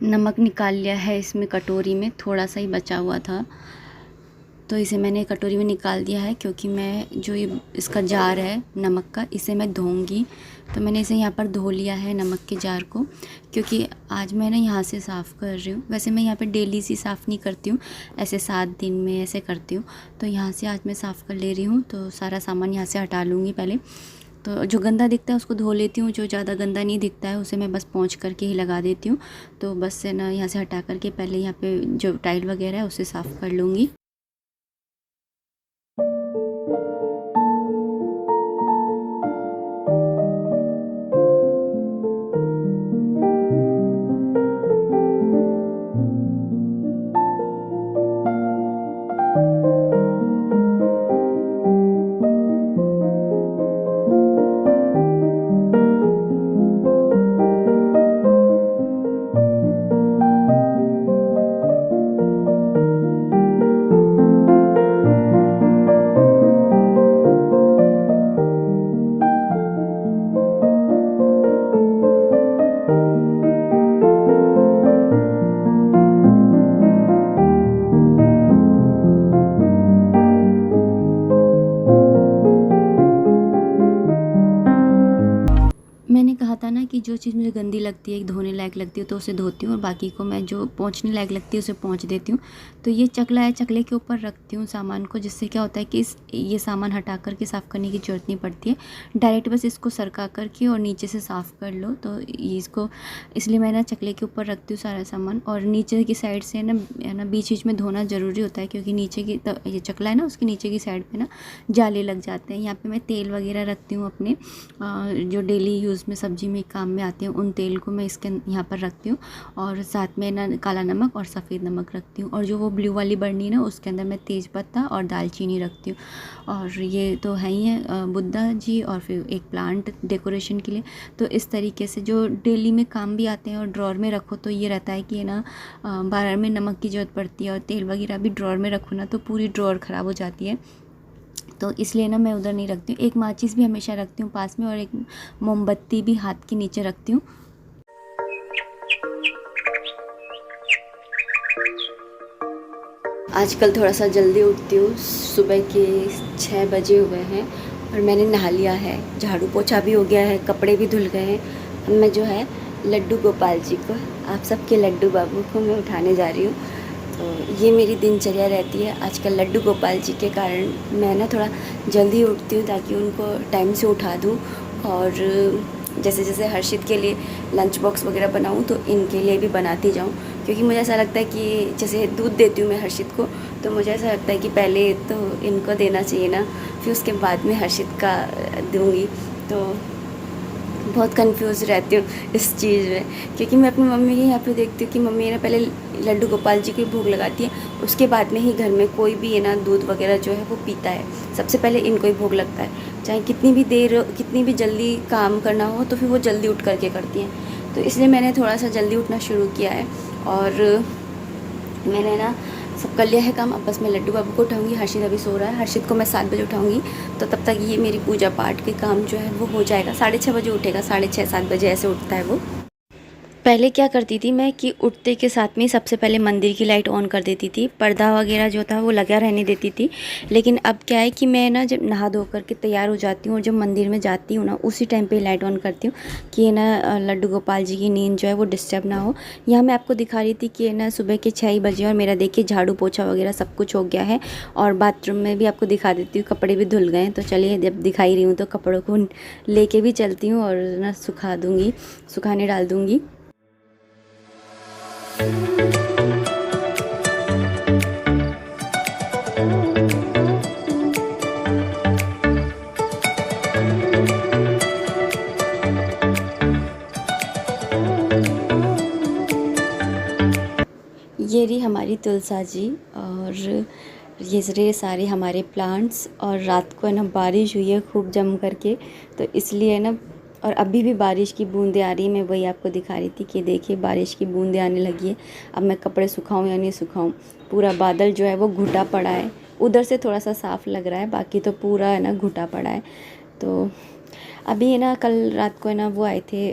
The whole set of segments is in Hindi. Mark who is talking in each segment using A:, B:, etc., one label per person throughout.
A: नमक निकाल लिया है इसमें कटोरी में, थोड़ा सा ही बचा हुआ था तो इसे मैंने कटोरी में निकाल दिया है, क्योंकि मैं जो ये इसका जार है नमक का, इसे मैं धोऊंगी। तो मैंने इसे यहाँ पर धो लिया है नमक के जार को, क्योंकि आज मैं ना यहाँ से साफ़ कर रही हूँ। वैसे मैं यहाँ पे डेली से साफ़ नहीं करती हूँ, ऐसे 7 दिन में ऐसे करती हूँ। तो यहाँ से आज मैं साफ़ कर ले रही हूँ, तो सारा सामान यहाँ से हटा लूँगी पहले। तो जो गंदा दिखता है उसको धो लेती हूँ, जो ज़्यादा गंदा नहीं दिखता है उसे मैं बस पोंछ करके ही लगा देती हूँ। तो बस से ना यहाँ से हटा करके पहले यहाँ पे जो टाइल वगैरह है उसे साफ़ कर लूँगी। मैंने कहा था ना कि जो चीज़ मुझे गंदी लगती है, धोने लायक लगती है, तो उसे धोती हूँ और बाकी को मैं जो पोंछने लायक लगती है उसे पोंछ देती हूँ। तो ये चकला है, चकले के ऊपर रखती हूँ सामान को, जिससे क्या होता है कि ये सामान हटा कर के साफ़ करने की ज़रूरत नहीं पड़ती है। डायरेक्ट बस इसको सरका कर के और नीचे से साफ़ कर लो। तो इसको इसलिए मैं ना चकले के ऊपर रखती हूँ सारा सामान, और नीचे की साइड से ना बीच बीच में धोना ज़रूरी होता है, क्योंकि नीचे की ये चकला है ना, उसके नीचे की साइड पर ना जाले लग जाते हैं। यहाँ पर मैं तेल वगैरह रखती हूँ अपने, जो डेली यूज़ में सब्ज़ी में काम में आते हैं, उन तेल को मैं इसके यहाँ पर रखती हूँ। और साथ में ना काला नमक और सफ़ेद नमक रखती हूँ। और जो वो ब्लू वाली बर्नी है ना, उसके अंदर मैं तेज़ पत्ता और दालचीनी रखती हूँ। और ये तो है ही है बुद्धा जी, और फिर एक प्लांट डेकोरेशन के लिए। तो इस तरीके से जो डेली में काम भी आते हैं, और ड्रॉर में रखो तो ये रहता है कि ना बार में नमक की ज़रूरत पड़ती है, और तेल वगैरह भी ड्रॉर में रखो ना तो पूरी ड्रॉर ख़राब हो जाती है। तो इसलिए ना मैं उधर नहीं रखती हूँ। एक माचिस भी हमेशा रखती हूँ पास में, और एक मोमबत्ती भी हाथ के नीचे रखती हूँ। आजकल थोड़ा सा जल्दी उठती हूँ, सुबह के 6 बजे हो गए हैं और मैंने नहा लिया है, झाड़ू पोछा भी हो गया है, कपड़े भी धुल गए हैं। अब मैं जो है लड्डू गोपाल जी को, आप सबके लड्डू बाबू को मैं उठाने जा रही हूँ। तो ये मेरी दिनचर्या रहती है। आजकल लड्डू गोपाल जी के कारण मैं ना थोड़ा जल्दी उठती हूँ, ताकि उनको टाइम से उठा दूँ। और जैसे जैसे हर्षित के लिए लंच बॉक्स वगैरह बनाऊँ, तो इनके लिए भी बनाती जाऊँ, क्योंकि मुझे ऐसा लगता है कि जैसे दूध देती हूँ मैं हर्षित को, तो मुझे ऐसा लगता है कि पहले तो इनको देना चाहिए ना, फिर उसके बाद में हर्षित का दूँगी। तो बहुत कंफ्यूज रहती हूँ इस चीज़ में, क्योंकि मैं अपनी मम्मी के यहाँ पे देखती हूँ कि मम्मी ना पहले लड्डू गोपाल जी की भोग लगाती है, उसके बाद में ही घर में कोई भी है ना दूध वगैरह जो है वो पीता है। सबसे पहले इनको ही भोग लगता है, चाहे कितनी भी देर, कितनी भी जल्दी काम करना हो, तो फिर वो जल्दी उठ करके करती हैं। तो इसलिए मैंने थोड़ा सा जल्दी उठना शुरू किया है, और मैंने ना सब कर लिया है काम। अब बस मैं लड्डू बाबू को उठाऊंगी, हर्षित अभी सो रहा है, हर्षित को मैं 7 बजे उठाऊंगी। तो तब तक ये मेरी पूजा पाठ के काम जो है वो हो जाएगा। 6:30 बजे उठेगा, 6:30 7 बजे ऐसे उठता है वो। पहले क्या करती थी मैं कि उठते के साथ में सबसे पहले मंदिर की लाइट ऑन कर देती थी, पर्दा वगैरह जो था वो लगा रहने देती थी। लेकिन अब क्या है कि मैं ना जब नहा धो करके तैयार हो जाती हूँ और जब मंदिर में जाती हूँ ना, उसी टाइम पे लाइट ऑन करती हूँ कि ना लड्डू गोपाल जी की नींद जो है वो डिस्टर्ब ना हो। यहाँ मैं आपको दिखा रही थी कि ना सुबह के 6 बजे, और मेरा देखिए झाड़ू पोछा वगैरह सब कुछ हो गया है। और बाथरूम में भी आपको दिखा देती हूँ, कपड़े भी धुल गए हैं। तो चलिए, जब दिखाई रही हूँ तो कपड़ों को लेके भी चलती हूँ, और ना सुखा दूँगी, सुखाने डाल दूँगी। ये रही हमारी तुलसा जी, और ये रहे सारे हमारे प्लांट्स। और रात को है ना बारिश हुई है खूब जम करके, तो इसलिए ना, और अभी भी बारिश की बूंदें आ रही हैं। मैं वही आपको दिखा रही थी कि देखिए बारिश की बूंदें आने लगी है। अब मैं कपड़े सुखाऊं या नहीं सुखाऊं, पूरा बादल जो है वो घुटा पड़ा है। उधर से थोड़ा सा साफ़ लग रहा है, बाकी तो पूरा है ना घुटा पड़ा है। तो अभी है ना, कल रात को है ना वो आए थे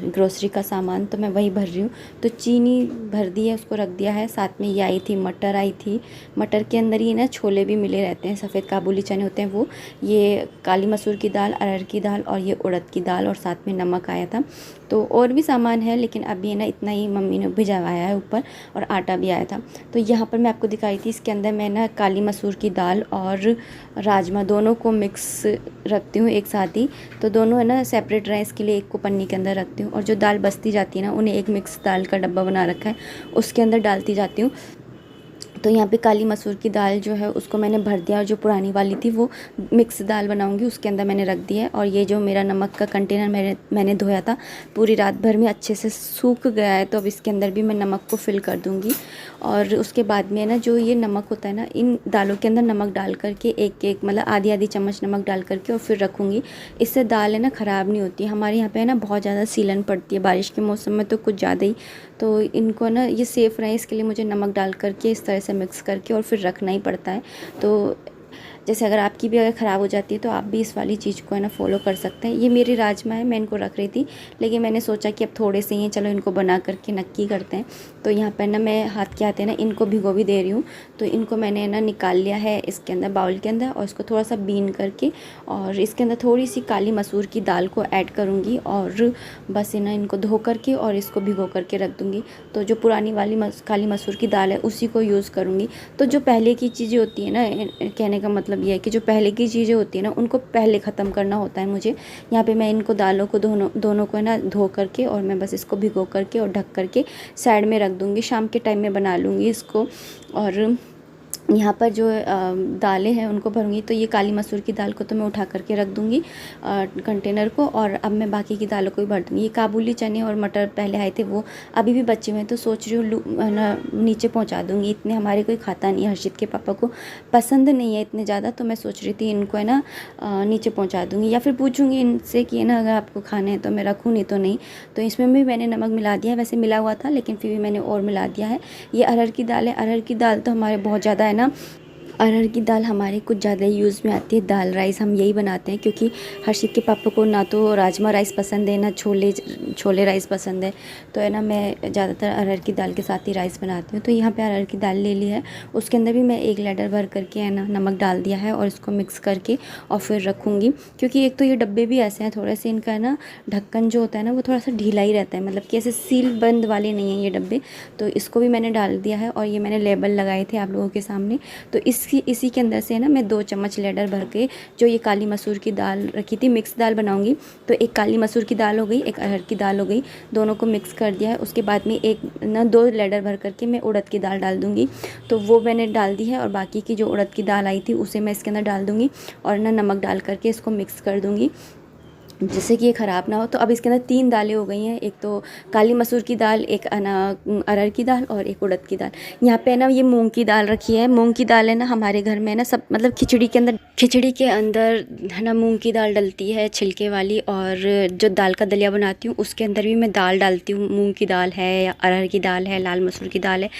A: ग्रोसरी का सामान, तो मैं वही भर रही हूँ। तो चीनी भर दी है, उसको रख दिया है। साथ में ये आई थी मटर आई थी, मटर के अंदर ही ना छोले भी मिले रहते हैं, सफ़ेद काबुली चने होते हैं वो, ये काली मसूर की दाल, अरहर की दाल और ये उड़द की दाल, और साथ में नमक आया था। तो और भी सामान है, लेकिन अभी है ना इतना ही मम्मी ने भिजवाया है ऊपर, और आटा भी आया था। तो यहाँ पर मैं आपको दिखाई थी, इसके अंदर मैं ना काली मसूर की दाल और राजमा दोनों को मिक्स रखती हूँ एक साथ ही। तो दोनों है ना सेपरेट राइस के लिए एक को पन्नी के अंदर रखती हूँ, और जो दाल बचती जाती है ना उन्हें एक मिक्स दाल का डब्बा बना रखा है, उसके अंदर डालती जाती हूँ। तो यहाँ पे काली मसूर की दाल जो है उसको मैंने भर दिया, और जो पुरानी वाली थी वो मिक्स दाल बनाऊंगी उसके अंदर मैंने रख दिया है। और ये जो मेरा नमक का कंटेनर मैंने धोया था, पूरी रात भर में अच्छे से सूख गया है, तो अब इसके अंदर भी मैं नमक को फिल कर दूँगी। और उसके बाद में ना जो ये नमक होता है ना, इन दालों के अंदर नमक डाल करके एक एक मतलब आधी आधी चम्मच नमक डाल करके और फिर रखूँगी। इससे दाल है ना ख़राब नहीं होती। हमारे यहाँ पे है ना बहुत ज़्यादा सीलन पड़ती है बारिश के मौसम में, तो कुछ ज़्यादा ही। तो इनको ना ये सेफ़ रहे इसके लिए मुझे नमक डाल करके इस तरह से मिक्स करके और फिर रखना ही पड़ता है। तो जैसे अगर आपकी भी अगर ख़राब हो जाती है तो आप भी इस वाली चीज़ को है ना फ़ॉलो कर सकते हैं। ये मेरी राजमा है, मैं इनको रख रही थी, लेकिन मैंने सोचा कि अब थोड़े से ही हैं, चलो इनको बना करके नक्की करते हैं। तो यहाँ पर ना मैं हाथ के हाथ है ना इनको भिगो भी दे रही हूँ। तो इनको मैंने ना निकाल लिया है इसके अंदर बाउल के अंदर, और इसको थोड़ा सा बीन करके और इसके अंदर थोड़ी सी काली मसूर की दाल को ऐड करूँगी, और बस ना इनको धो करके और इसको भिगो करके रख दूँगी। तो जो पुरानी वाली काली मसूर की दाल है उसी को यूज़ करूँगी। तो जो पहले की चीज़ें होती है ना, कहने का मतलब ये है कि जो पहले की चीज़ें होती है ना उनको पहले ख़त्म करना होता है मुझे। यहाँ पे मैं इनको दालों को दोनों को है ना धो करके, और मैं बस इसको भिगो करके और ढक करके साइड में रख दूँगी। शाम के टाइम में बना लूँगी इसको। और यहाँ पर जो दालें हैं उनको भरूँगी। तो ये काली मसूर की दाल को तो मैं उठा करके रख दूँगी कंटेनर को, और अब मैं बाकी की दालों को भी भर दूँगी। ये काबुली चने और मटर पहले आए थे, वो अभी भी बचे हुए हैं, तो सोच रही हूँ ना नीचे पहुँचा दूँगी। इतने हमारे कोई खाता नहीं है, हर्षित के पापा को पसंद नहीं है इतने ज़्यादा, तो मैं सोच रही थी इनको है ना नीचे पहुँचा दूँगी, या फिर पूछूँगी इनसे कि है ना अगर आपको खाने हैं तो मैं रखूँ, नहीं तो नहीं। तो इसमें भी मैंने नमक मिला दिया है, वैसे मिला हुआ था लेकिन फिर भी मैंने और मिला दिया है। ये अरहर की दाल है। अरहर की दाल तो हमारे बहुत ज़्यादा ना, अरहर की दाल हमारे कुछ ज़्यादा यूज़ में आती है। दाल राइस हम यही बनाते हैं, क्योंकि हर्षित के पापा को ना तो राजमा राइस पसंद है, ना छोले राइस पसंद है। तो है ना मैं ज़्यादातर अरहर की दाल के साथ ही राइस बनाती हूँ। तो यहाँ पे अरहर की दाल ले ली है, उसके अंदर भी मैं 1 लीटर भर करके है ना नमक डाल दिया है, और इसको मिक्स करके और फिर रखूँगी। क्योंकि एक तो ये डब्बे भी ऐसे हैं, थोड़े से इनका है ना ढक्कन जो होता है ना वो थोड़ा सा ढीला ही रहता है, मतलब कि ऐसे सील बंद वाले नहीं हैं ये डब्बे। तो इसको भी मैंने डाल दिया है, और ये मैंने लेबल लगाए थे आप लोगों के सामने। तो इसी के अंदर से ना मैं 2 चम्मच लेडर भर के जो ये काली मसूर की दाल रखी थी, मिक्स दाल बनाऊंगी। तो एक काली मसूर की दाल हो गई, एक अरहर की दाल हो गई, दोनों को मिक्स कर दिया है। उसके बाद में एक ना 2 लेडर भर करके मैं उड़द की दाल डाल दूँगी। तो वो मैंने डाल दी है, और बाकी की जो उड़द की दाल आई थी उसे मैं इसके अंदर डाल दूँगी, और ना नमक डाल करके इसको मिक्स कर दूँगी जिससे कि ये ख़राब ना हो। तो अब इसके अंदर 3 दालें हो गई हैं, एक तो काली मसूर की दाल, एक अरहर की दाल और एक उड़द की दाल। यहाँ पे ना ये मूंग की दाल रखी है। मूंग की दाल है ना हमारे घर में ना सब मतलब खिचड़ी के अंदर है ना मूंग की दाल डलती है छिलके वाली, और जो दाल का दलिया बनाती हूँ उसके अंदर भी मैं दाल डालती हूँ। मूंग की दाल है या अरहर की दाल है, लाल मसूर की दाल है,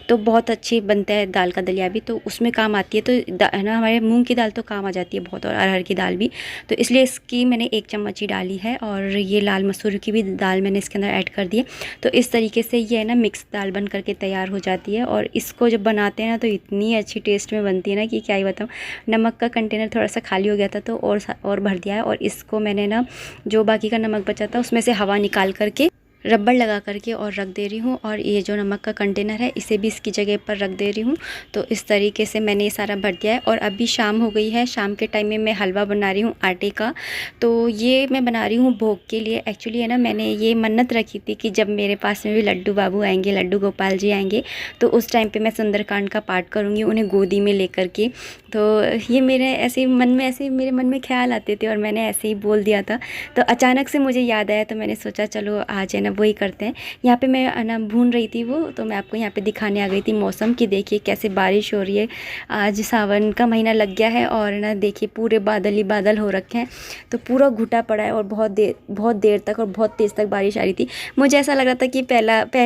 A: तो बहुत अच्छी बनता है दाल का दलिया भी, तो उसमें काम आती है। तो है ना हमारे मूंग की दाल तो काम आ जाती है बहुत, और अरहर की दाल भी। तो इसलिए इसकी मैंने 1 चम्मच ही डाली है, और ये लाल मसूर की भी दाल मैंने इसके अंदर ऐड कर दी है। तो इस तरीके से ये है ना मिक्स दाल बन करके तैयार हो जाती है, और इसको जब बनाते हैं ना तो इतनी अच्छी टेस्ट में बनती है ना कि क्या ही बताऊँ। नमक का कंटेनर थोड़ा सा खाली हो गया था, तो और भर दिया है, और इसको मैंने ना जो बाकी का नमक बचा था उसमें से हवा निकाल करके रबड़ लगा करके और रख दे रही हूँ। और ये जो नमक का कंटेनर है इसे भी इसकी जगह पर रख दे रही हूँ। तो इस तरीके से मैंने ये सारा भर दिया है। और अभी शाम हो गई है, शाम के टाइम में मैं हलवा बना रही हूँ आटे का। तो ये मैं बना रही हूँ भोग के लिए। एक्चुअली है ना मैंने ये मन्नत रखी थी कि जब मेरे पास में भी लड्डू बाबू आएंगे, लड्डू गोपाल जी आएंगे, तो उस टाइम पर मैं सुंदरकांड का पाठ करूँगी उन्हें गोदी में लेकर के। तो ये मेरे मेरे मन में ख्याल आते थे, और मैंने ऐसे ही बोल दिया था। तो अचानक से मुझे याद आया, तो मैंने सोचा चलो आज है ना वही करते हैं। यहाँ पे मैं है ना भून रही थी वो, तो मैं आपको यहाँ पे दिखाने आ गई थी मौसम की। देखिए कैसे बारिश हो रही है, आज सावन का महीना लग गया है और ना देखिए पूरे बादल ही बादल हो रखे हैं, तो पूरा घुटा पड़ा है और बहुत देर तक और बहुत तेज़ तक बारिश आ रही थी। मुझे ऐसा लग रहा था कि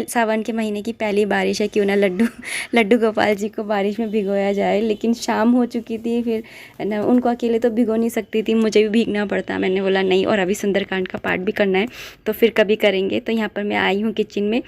A: सावन के महीने की पहली बारिश है, क्यों ना लड्डू गोपाल जी को बारिश में भिगोया जाए। लेकिन शाम हो चुकी थी, फिर ना उनको अकेले तो भिगो नहीं सकती थी, मुझे भी भीगना पड़ता। मैंने बोला नहीं, और अभी सुंदरकांड का पाठ भी करना है, तो फिर कभी करेंगे। तो यहाँ पर मैं आई हूँ किचन में,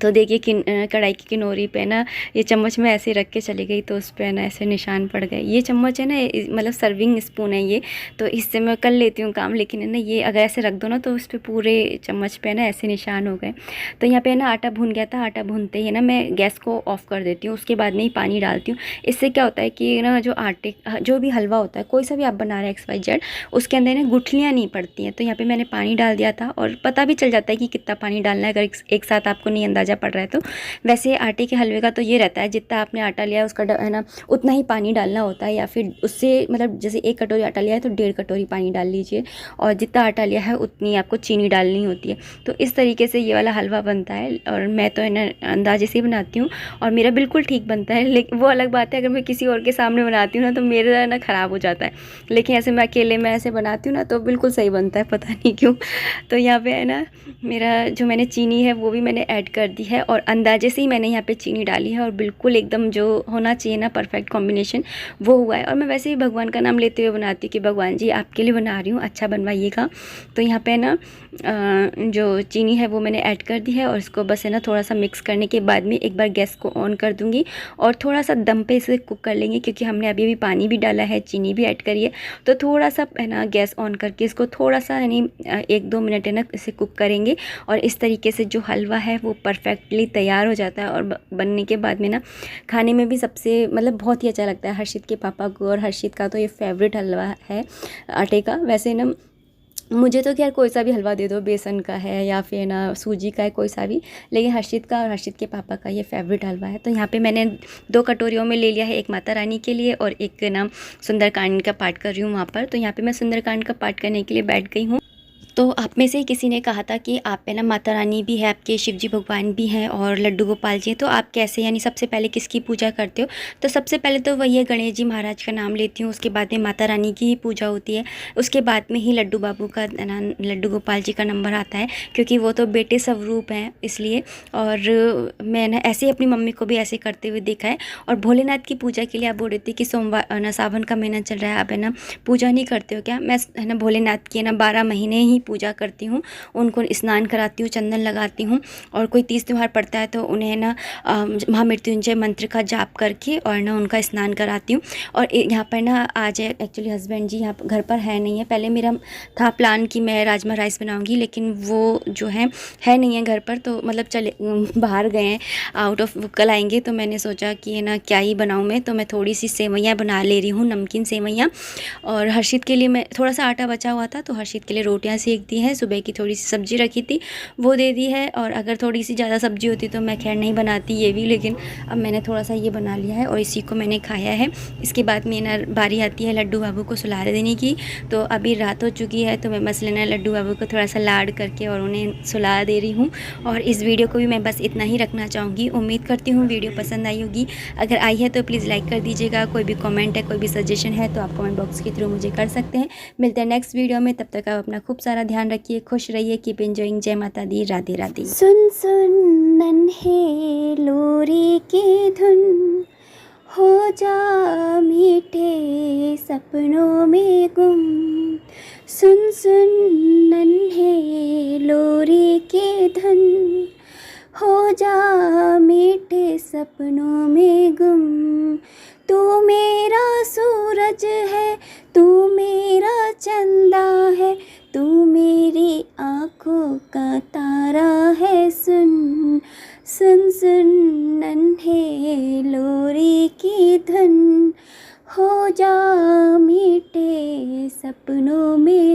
A: तो देखिए कढ़ाई की किनोरी पे ना ये चम्मच में ऐसे रख के चली गई, तो उस पर ना ऐसे निशान पड़ गए। ये चम्मच है ना, मतलब सर्विंग स्पून है ये, तो इससे मैं कर लेती हूँ काम, लेकिन है ना ये अगर ऐसे रख दो ना तो उस पर पूरे चम्मच पे ना ऐसे निशान हो गए। तो यहाँ पे ना आटा भून गया था, आटा भूनते ही ना मैं गैस को ऑफ़ कर देती हूँ, उसके बाद में ही पानी डालती हूँ। इससे क्या होता है कि ना जो भी हलवा होता है, कोई सा भी आप बना रहे हैं XYZ, उसके अंदर ना गुठलियाँ नहीं पड़ती हैं। तो यहाँ पर मैंने पानी डाल दिया था, और पता भी चल जाता है कि कितना पानी डालना है अगर एक साथ आपको नहीं अंदाज़ा पड़ रहा है तो। वैसे आटे के हलवे का तो ये रहता है, जितना आपने आटा लिया है उसका है ना उतना ही पानी डालना होता है, या फिर उससे मतलब जैसे 1 कटोरी आटा लिया है तो 1.5 कटोरी पानी डाल लीजिए, और जितना आटा लिया है उतनी आपको चीनी डालनी होती है। तो इस तरीके से ये वाला हलवा बनता है, और मैं तो है ना अंदाजे से ही बनाती हूँ और मेरा बिल्कुल ठीक बनता है। लेकिन वो अलग बात है अगर मैं किसी और के सामने बनाती हूँ ना तो मेरा ना ख़राब हो जाता है, लेकिन ऐसे मैं अकेले में ऐसे बनाती हूँ ना तो बिल्कुल सही बनता है, पता नहीं क्यों। तो यहाँ पे है ना मेरा जो मैंने चीनी है वो भी मैंने ऐड कर दी है, और अंदाजे से ही मैंने यहाँ पे चीनी डाली है, और बिल्कुल एकदम जो होना चाहिए ना परफेक्ट कॉम्बिनेशन वो हुआ है। और मैं वैसे ही भगवान का नाम लेते हुए बनाती हूँ कि भगवान जी आपके लिए बना रही हूँ, अच्छा बनवाइएगा। तो यहाँ पे ना जो चीनी है वो मैंने ऐड कर दी है, और इसको बस है ना थोड़ा सा मिक्स करने के बाद में एक बार गैस को ऑन कर दूँगी, और थोड़ा सा दम पे इसे कुक कर लेंगे, क्योंकि हमने अभी पानी भी डाला है, चीनी भी ऐड करी है। तो थोड़ा सा है ना गैस ऑन करके इसको थोड़ा सा यानी 1-2 मिनट है ना इसे कुक करेंगे, और इस तरीके से जो हलवा है वो परफेक्टली तैयार हो जाता है। और बनने के बाद में ना खाने में भी सबसे मतलब बहुत ही अच्छा लगता है हर्षित के पापा को, और हर्षित का तो ये फेवरेट हलवा है आटे का। वैसे ना मुझे तो खैर कोई सा भी हलवा दे दो, बेसन का है या फिर ना सूजी का है, कोई सा भी, लेकिन हर्षित का और हर्षित के पापा का ये फेवरेट हलवा है। तो यहाँ पे मैंने 2 कटोरियों में ले लिया है, एक माता रानी के लिए और एक ना सुंदरकांड का पाठ कर रही हूँ वहाँ पर। तो यहाँ पे मैं सुंदरकांड का पाठ करने के लिए बैठ गई हूँ। तो आप में से किसी ने कहा था कि आप पे ना माता रानी भी है, आपके शिव जी भगवान भी हैं और लड्डू गोपाल जी हैं, तो आप कैसे यानी सबसे पहले किसकी पूजा करते हो? तो सबसे पहले तो वही है, गणेश जी महाराज का नाम लेती हूँ, उसके बाद में माता रानी की ही पूजा होती है, उसके बाद में ही लड्डू बाबू का लड्डू गोपाल जी का नंबर आता है, क्योंकि वो तो बेटे स्वरूप हैं इसलिए। और मैंने ऐसे ही अपनी मम्मी को भी ऐसे करते हुए देखा है। और भोलेनाथ की पूजा के लिए आप बोल रही थी कि सोमवार ना सावन का महीना चल रहा है, आप है ना पूजा नहीं करते हो क्या? मैं है ना भोलेनाथ की है ना 12 महीने ही पूजा करती हूँ, उनको स्नान कराती हूँ, चंदन लगाती हूँ, और कोई तीज त्यौहार पड़ता है तो उन्हें ना महामृत्युंजय मंत्र का जाप करके और ना उनका स्नान कराती हूँ। और यहाँ पर ना आज एक्चुअली हस्बैंड जी यहाँ घर पर है नहीं है। पहले मेरा था प्लान कि मैं राजमा राइस बनाऊँगी, लेकिन वो जो है नहीं है घर पर, तो मतलब चले बाहर गए हैं, आउट ऑफ। कल आएंगे, तो मैंने सोचा कि है ना क्या ही बनाऊँ मैं, तो मैं थोड़ी सी सेवैयाँ बना ले रही हूँ, नमकीन सेवैयाँ। और हर्षित के लिए मैं थोड़ा सा आटा बचा हुआ था तो हर्षित के लिए रोटियाँ सेक दी है, सुबह की थोड़ी सी सब्जी रखी थी वो दे दी है। और अगर थोड़ी सी ज़्यादा सब्जी होती तो मैं खैर नहीं बनाती ये भी, लेकिन अब मैंने थोड़ा सा ये बना लिया है और इसी को मैंने खाया है। इसके बाद में ना बारी आती है लड्डू बाबू को सुला देने की। तो अभी रात हो चुकी है, तो मैं बस लेना लड्डू बाबू को थोड़ा सा लाड करके और उन्हें सुला दे रही हूँ। और इस वीडियो को भी मैं बस इतना ही रखना चाहूँगी। उम्मीद करती हूँ वीडियो पसंद आई होगी। अगर आई है तो प्लीज़ लाइक कर दीजिएगा। कोई भी कमेंट है, कोई भी सजेशन है तो आप कमेंट बॉक्स के थ्रू मुझे कर सकते हैं। मिलते हैं नेक्स्ट वीडियो में, तब तक आप अपना खूब सारा ध्यान रखिए, खुश रहिए, कीप एंजॉइंग। जय माता दी, राधे राधे। सुन सुन नन्हे लोरी की धुन, हो जा मीठे सपनों में गुम। सुन सुन नन्हे लोरी की धुन, हो जा मीठे सपनों में गुम। तू मेरा सूरज है, तू मेरा चंदा है, तू मेरी आँखों का तारा है। सुन सुन सुन नन्हे लोरी की धुन, हो जा मीठे सपनों में